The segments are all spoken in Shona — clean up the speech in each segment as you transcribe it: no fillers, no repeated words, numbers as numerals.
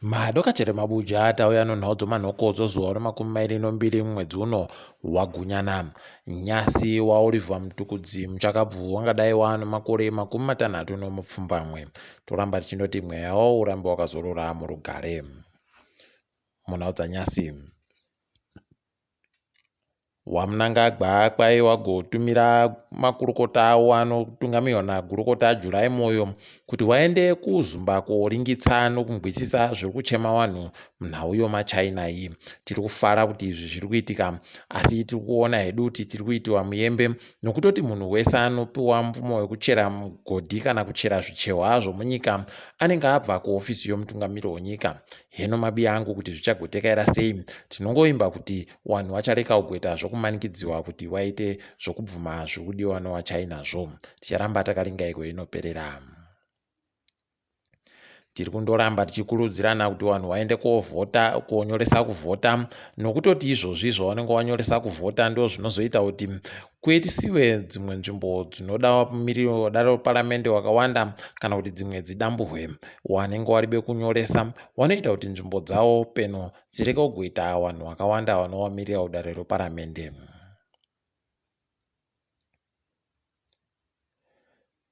Madoka chere mabuja atauya nonhau dzomanhokodzo zuva ra22 mwedzi uno waGunyana. Nyasi waOliver Mutukudzi muchakabvu wangadai waano makore 60 toramba tichindoti mweyawo urambe wakazorora murugare. Munhau dzanyasi wamunangagwa kwai wagotumira makurukota awo anotungamirwa nagurukota Jurai Moyo kuti waende kuUzumba koringitsa nokungwitsisa zviri kuchema vanhu munhau yomaChina iyi. Tiri kufara kuti izvi zviri kuitika, asi tiri kuona hedu kuti tiri kuitiwa muyembe nokutoti munhu wese anopiwa mvumo wekuchera mugodhi kana kuchera zvichehwa zvomunyika anenge abva kuofisi yomutungamiri wenyika. Heno mabiya angu kuti zvichagoteka sei, tinongoimba kuti vanhu vachareka kugoita zvokumanikidziwa kuti waite zvokubvuma zviri kudiwa nowaChina zvo. Ticharamba takaringaiko inoperera. Tiri kundoramba tichikurudzirana kuti vanhu vaende kovhota, konyoresa kuvhota, nokutoti izvozvi zvavanenge vanyoresa kuvhota ndo zvinozoita kuti kuitisiwe dzimwe nzvimbo dzinoda miriro wadaro paramende wakawanda kana kuti dzimwe dzidamburwe. Wanenge waribe kunyoresa wanoita kuti nzvimbo dzawo peno dzireke kugoita vanhu vakawanda vanovamirira kudare reparamende.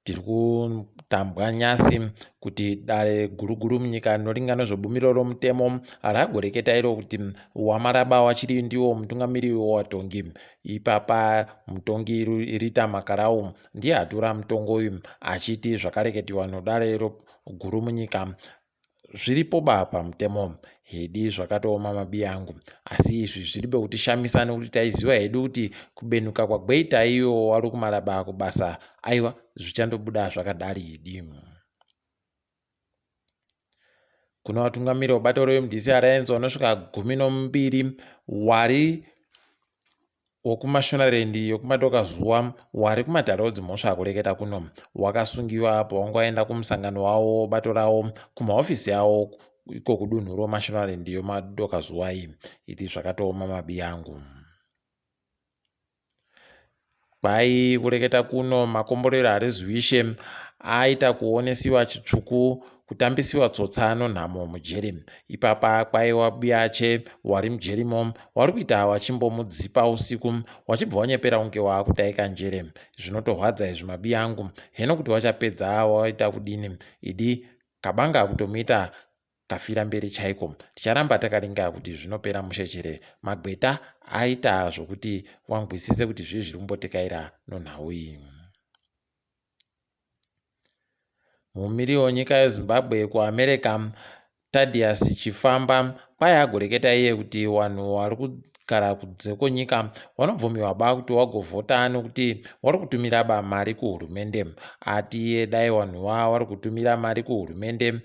Tiri kutambwa nyasi kuti dare guruguru munyika rinoringa nezvebumbiro romutemo ragoreketa iro kuti waMalaba wachiri ndiwo mutungamiri watongi. Ipapa mutongi Rita Makarau ndiye atora mutongo uyu achiti zvakareketiwa nodare guru munyika zviripo pamutemo. Hedi zvakatooma mabiya angu, asi izvi zviribe kutishamisa nekuti taiziva hedu kuti kubenuka kwagweita iyo wari kuMalaba kubasa aiwa zvichandobuda zvakadari hedi. Kuna vatungamiri vebato reMDC Alliance vanosvika 12 wari wokuMashonaland yokumadoka zuva wari kumatare dzimhosva kureketa kuno wakasungiwa pawangoenda kumusangano wavo bato ravo kumahofisi avo iko kudunhu roMashonaland yomadoka zuva iyi. Iti zvakatooma mabiya angu. Kwai kureketa kuno makomborero harizwishe aita kuonesiwa chitsvuku kutambisiwa tsotsa nonhamo mujeri. Ipapa kwaiwa biyache wari mujerimo wari kuita wachimbomudzipa usiku wachibva wanyepera kunge waakutaika njere. Zvinotorwadza izvi mabiya angu. Heno kuti wachapedza waita kudini, idi kabanga kutomuita kafira mberi chaiko. Ticharamba takaringa kuti zvinopera mushechere. Magweta aita zvokuti wangwisise kuti zviri kumbotekaira nonhau iyi. Mumiri wenyika yeZimbabwe kuAmerica Thaddeus Chifamba kwai agoreketa iye kuti vanhu vari kugara kunze kwenyika vanobvumirwa kuti wagovhota nokuti vari kutumira mari kuhurumende. Ati iye dai vanhu vari kutumira mari kuhurumende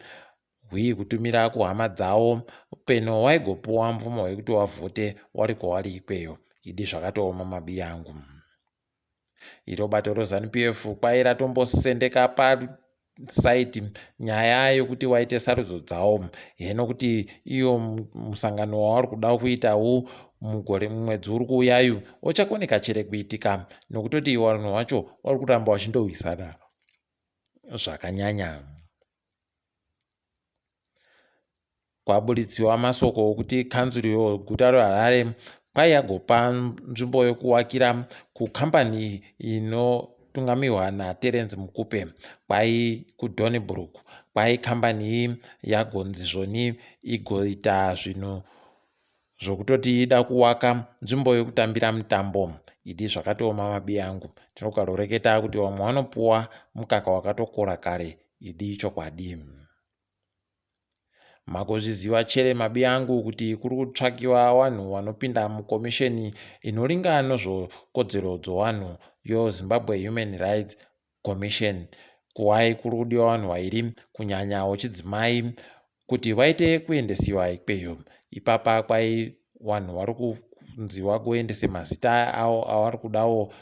kutumira kuhama dzavo peno waigopiwa mvumo wekuti wavhote wari kwavari ikweyo. Idi zvakatooma mabiya angu. Iro bato reZANU-PF kwai ratombosendeka pasaiti nyaya yokuti waite sarudzo dzavo. Heno kuti iyo musangano wavari kuda kuitawo mwedzi uri kuuyayu uchakoneka chere kuitika nokutoti vanhu vacho vari kuramba vachindowisana zvakanyanya. Kwaburitsiwa masoko okuti kanzuri yeguta reHarare kwai agopa nzvimbo yekuwakira kukambani inotungamirwa naTerence Mukupe kwai kuDonnybrook. Kwai kambani iyi yagonzi zvoni igoita zvinhu zvokutoti ida kuwaka nzvimbo yekutambira mitambo. Idi zvakatooma mabiya angu. Tinokaroreketa kuti vamwe vanopuwa mukaka wakatokora kare. Idi chokwadi. Makuzviziva chere mabiya angu kuti kuri kutsvakiwa vanhu vanopinda mukomisheni inoringa nezvekodzero dzevanhu yoZimbabwe Human Rights Commission. Kuwai kuri kudiwa vanhu vairi kunyanya wechidzimai kuti vaite kuendesiwa ikweyo. Ipapa kwai vanhu vari kunzi vagoendese mazita avo avari kudawo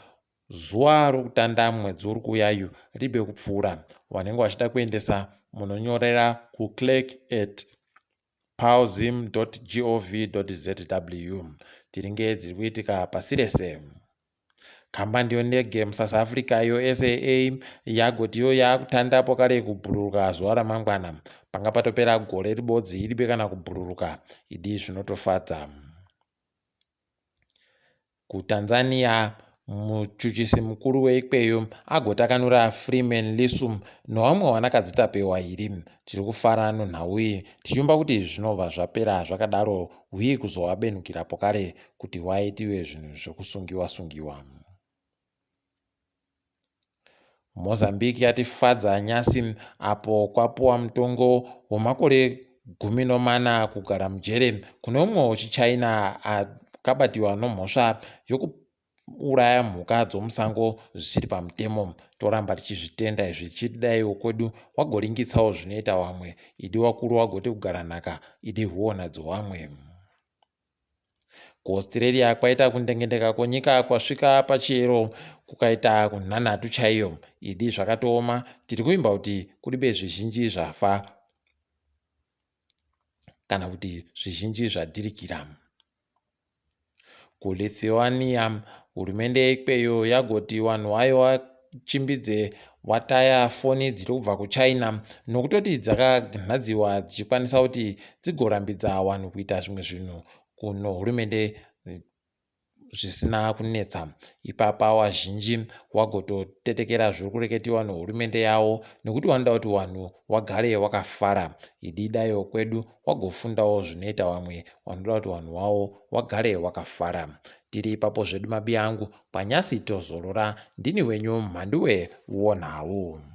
zuva rokutanda mwedzi uri kuuyayu ribe kupfuura. Vanenge vachida kuendesa munonyorera clerk@pauzim.gov.zw. Tiringe dziri kuitika pasi rese. Kambani yondege muSouth Africa yo SAA yagotiyo yakutanda pokare kubhururuka zuva ramangwana. panga patopera gore ribodzi iribe kana kubhururuka idi zvinotofadza. KuTanzania muchuchisi mukuru weikweyo agotakanura Freeman Lisu nevamwe vanakadzitapewa iri. Tiri kufara nonhau iyi tichiumba kuti zvinobva zvapera zvakadaro uye kuzovabenukirapo kare kuti vaitiwe zvinhu zvekusungiwa. Mozambique yatifadza nyasi apo kwapuwa mutongo wemakore 14 kugara mujere kune umwe wechiChina akabatiwa nomhosva yokuuraya mhuka dzomusango zvisiri pamutemo. Toramba tichizvitenda izvi chichidaiwo kwedu wagoringitsawo zvinoita vamwe idi wakuru wagoti kugara nhaka idi huona dzovamwe. KuAustralia kwaita kundengendeka kwenyika kwasvika pachiyero kukaita kunhanhatu chaiyo idi zvakatooma. Tiri kuimba kuti kuribe zvizhinji zvafa kana kuti zvizhinji zvadirikira. KuLithuania hurumende yeikweyo yagoti vanhu vayo vachimbidze wataya foni dziri kubva kuChina nokutoti dzakanhadziwa dzichikwanisa kuti dzigorambidza vanhu kuita zvimwe zvinhu kuno hurumende zvisina kunetsa. Ipapa wazhinji wagototetekera zviri kureketiwa nehurumende yavo nekuti vanoda kuti vanhu vagare vakafara. Idi daiwo kwedu wagofundawo zvinoita vamwe vanoda kuti vanhu vavo vagare vakafara. Tiri ipapo zvedu mabiya angu panyasi tozorora. Ndini wenyu MhanduweWeNhau.